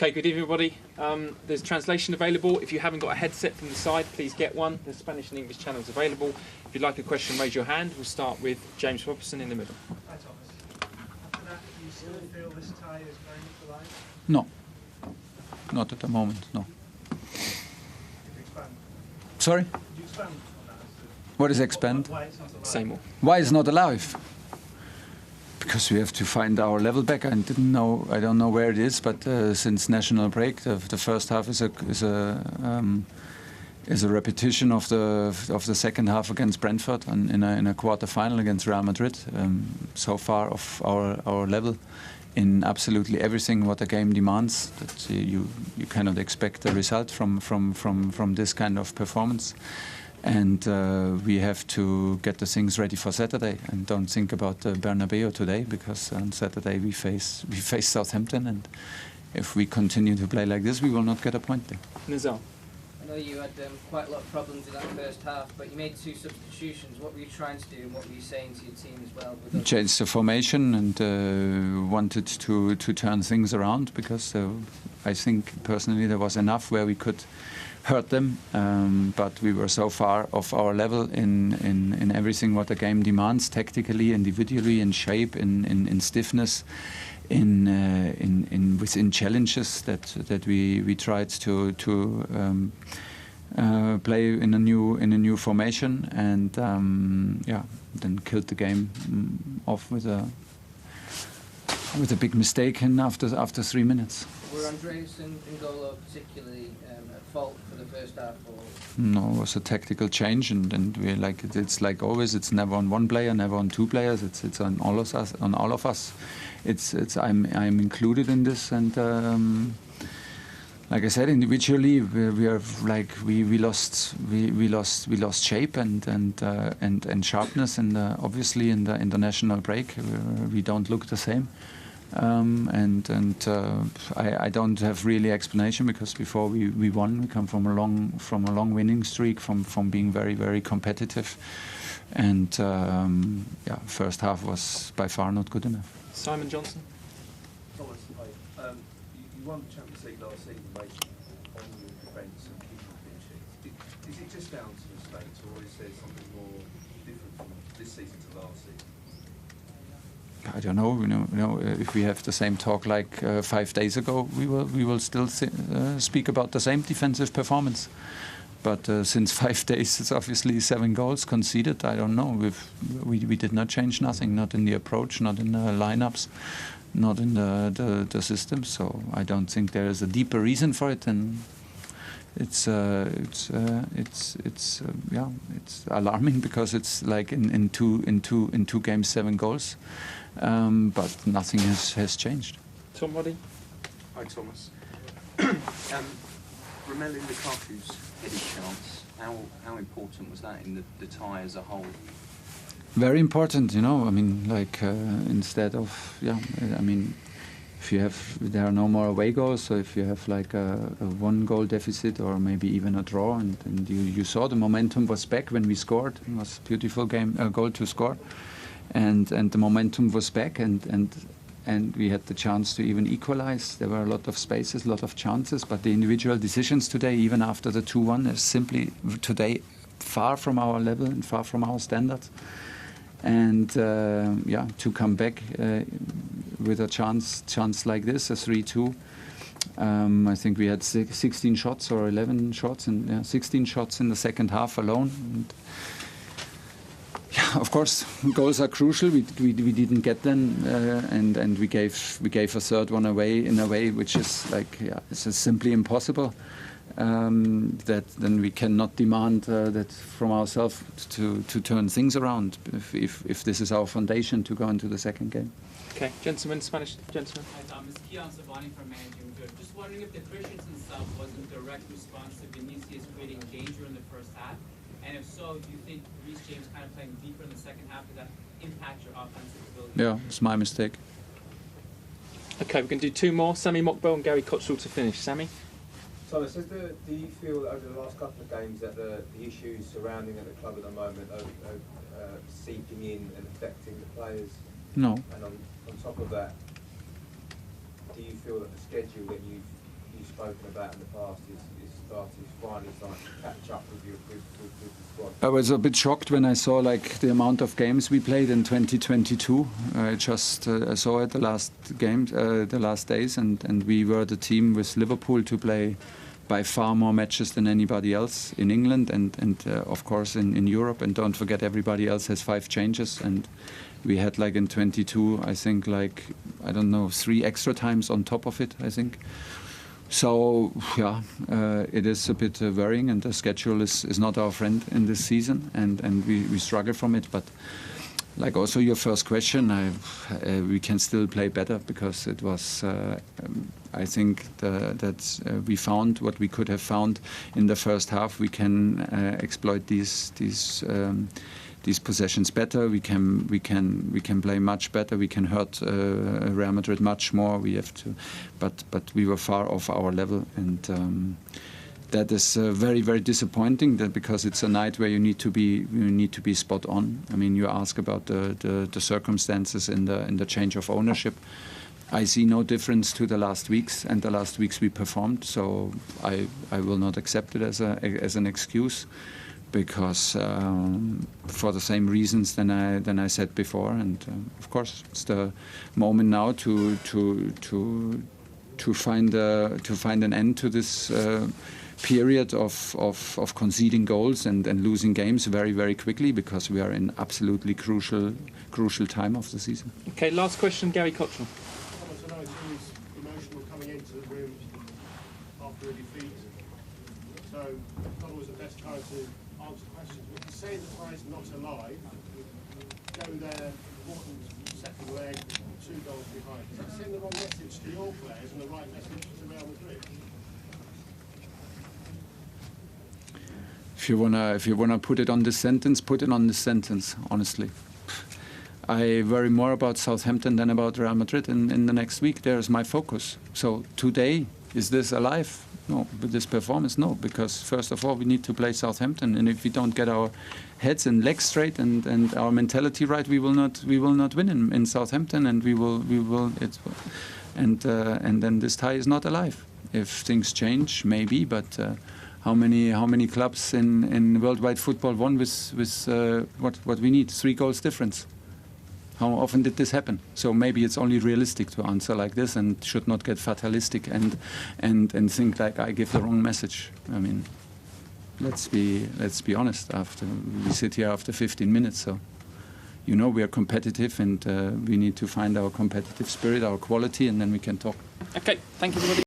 Okay, good evening everybody. There's translation available. If you haven't got a headset from the side, please get one. The Spanish and English channels available. If you'd like a question, raise your hand. We'll start with James Robertson in the middle. Hi Thomas. After that, do you still feel this tie is very much alive? No. Not at the moment, no. Could you expand? Sorry? Could you expand on that? What is expand? Why it's not alive? Say more. Why is not alive? Because we have to find our level back. I don't know where it is, but since national break, the first half is a repetition of the second half against Brentford and in a quarter final against Real Madrid. So far of our level in absolutely everything what the game demands. That you cannot expect a result from this kind of performance. And we have to get the things ready for Saturday and don't think about Bernabeu today, because on Saturday we face Southampton, and if we continue to play like this, we will not get a point there. Nizar. I know you had quite a lot of problems in that first half, but you made 2 substitutions. What were you trying to do, and what were you saying to your team as well? Changed the formation and wanted to turn things around, because I think personally there was enough where we could hurt them, but we were so far off our level in everything what the game demands, tactically, individually, in shape, in stiffness, within challenges that we tried to play in a new formation, and then killed the game off with a big mistake after 3 minutes. Were Andreas and N'Golo particularly at fault for the first half? Or? No, it was a tactical change, and we it's like always. It's never on one player, never on 2 players. It's on all of us. On all of us. I'm included in this, and like I said, individually we lost shape and sharpness, and obviously in the international break we don't look the same. I don't have really explanation, because before we won, we come from a long winning streak, from being very, very competitive, and first half was by far not good enough. Simon Johnson. Thomas, hi. You won the Champions League last season based on your defence and keeping clean sheets. Is it just down to mistakes, or is there something more different from this season to last season? I don't know. If we have the same talk like 5 days ago, we will still speak about the same defensive performance. But since 5 days, it's obviously 7 goals conceded. I don't know. We did not change nothing, not in the approach, not in the lineups, not in the system. So I don't think there is a deeper reason for it. And it's alarming, because it's like in two games 7 goals. But nothing has changed. Somebody? Hi, Thomas. Romelu Lukaku's headed chance, how important was that in the tie as a whole? Very important, I mean, instead of, if there are no more away goals, so if you have like a 1 goal deficit or maybe even a draw, and you saw the momentum was back when we scored. It was a beautiful goal to score. And the momentum was back, and we had the chance to even equalize. There were a lot of spaces, a lot of chances, but the individual decisions today, even after the 2-1, is simply today far from our level and far from our standards. And to come back with a chance like this, a 3-2. I think we had 16 shots or 11 shots, and 16 shots in the second half alone. And of course, goals are crucial. We didn't get them, and we gave a third one away in a way which is it's simply impossible. That then we cannot demand that from ourselves to turn things around if this is our foundation to go into the second game. Okay, gentlemen, Spanish gentleman. Hi Tom, it's Kian Savani from Managing Good. Just wondering if the Christensen sub was a direct response to Vinicius creating danger in the first half. And if so, do you think Reece James kind of playing deeper in the second half, does that impact your offensive ability? Yeah, it's my mistake. Okay, we can do 2 more. Sammy Mockbell and Gary Cottrell to finish. Sammy? Thomas, do you feel over the last couple of games that the issues surrounding at the club at the moment are seeping in and affecting the players? No. And on top of that, do you feel that the schedule that you've you've spoken about in the past is finally starting to catch up with the squad. I was a bit shocked when I saw like the amount of games we played in 2022. I just saw it the last games, the last days, and we were the team with Liverpool to play by far more matches than anybody else in England and of course in Europe. And don't forget, everybody else has 5 changes, and we had like in 22, I think like, I don't know, 3 extra times on top of it, I think. So yeah, it is a bit worrying, and the schedule is not our friend in this season, and we struggle from it. But like also your first question, we can still play better, because it was, I think that we found what we could have found in the first half. We can exploit these possessions better. We can play much better. We can hurt Real Madrid much more. We have to, but we were far off our level, and that is very, very disappointing. That because it's a night where you need to be spot on. I mean, you ask about the circumstances in the change of ownership. I see no difference to the last weeks, and the last weeks we performed. So I will not accept it as an excuse, because for the same reasons than I said before. And of course, it's the moment now to find an end to this period of conceding goals and losing games very, very quickly, because we are in absolutely crucial time of the season. Okay, last question, Gary Cottrell. Thomas, I know it's always emotional coming into the room after a defeat, so not always the best time to answer questions. But to say the tie's not alive, go there, important second leg, 2 goals behind. Does that send the wrong message to your players and the right message to Real Madrid? If you wanna put it on this sentence, put it on this sentence. Honestly, I worry more about Southampton than about Real Madrid in the next week. There's my focus. So today, is this alive? No. With this performance, no. Because first of all, we need to play Southampton, and if we don't get our heads and legs straight and our mentality right, we will not win in Southampton, and and then this tie is not alive. If things change, maybe, but. How many clubs in worldwide football won with what we need, 3 goals difference? How often did this happen? So maybe it's only realistic to answer like this, and should not get fatalistic and think like I give the wrong message. I mean, let's be honest. After we sit here after 15 minutes, so you know we are competitive, and we need to find our competitive spirit, our quality, and then we can talk. Okay, thank you, everybody.